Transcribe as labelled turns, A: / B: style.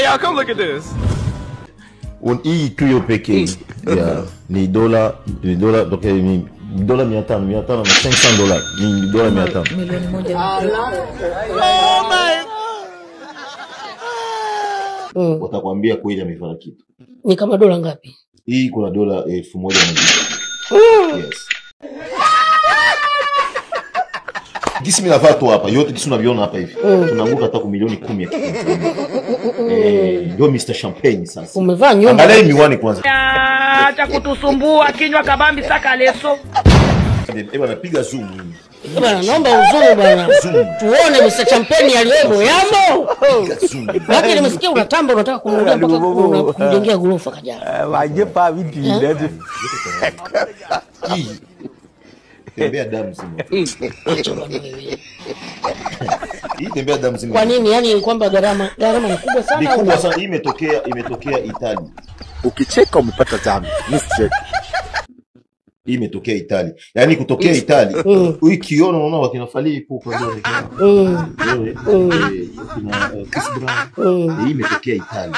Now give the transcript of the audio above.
A: Hey, y'all, come look at this.
B: Hii tu yo peke ya ni dola donc ni dola 500 na $500 ni dola 500
C: milioni moja.
A: Oh my.
B: watakwambia kweli amefanya kitu.
D: Ni kama dola ngapi?
B: Hii kuna dola 1000 yes. Gisi mimi navaa tu hapa yote gisi unaviona hapa hivi. Tunaanguka hata kwa milioni 10 ya kitu. Ndio Mr. Champagne sasa.
D: Umevaa nyumba.
B: Angalia miwani kwanza.
C: Acha kutusumbua kinywa kabambi saka leso.
B: Bwana piga zoom mimi.
D: Bwana naomba uzoom bwana. Tuone Mr. Champagne aliyemo yamo. Lakini nimesikia unatamba unataka kumrudia mpaka kumjengea ghorofa kajana.
A: Waje pa vidi ndio.
B: Tembea damu zima. Hii tembea damu zima.
D: Kwa nini? Yaani kwamba gharama ni kubwa sana.
B: Ni kubwa sana. Hii imetokea Italia.
A: Ukicheka umepata dhambi. Mistake.
B: Hii imetokea Italia. Yaani kutokea Italia. Ukiona unaona wakina Fally Ipupa ndio. Kina Chris Brown. Hii imetokea Italia.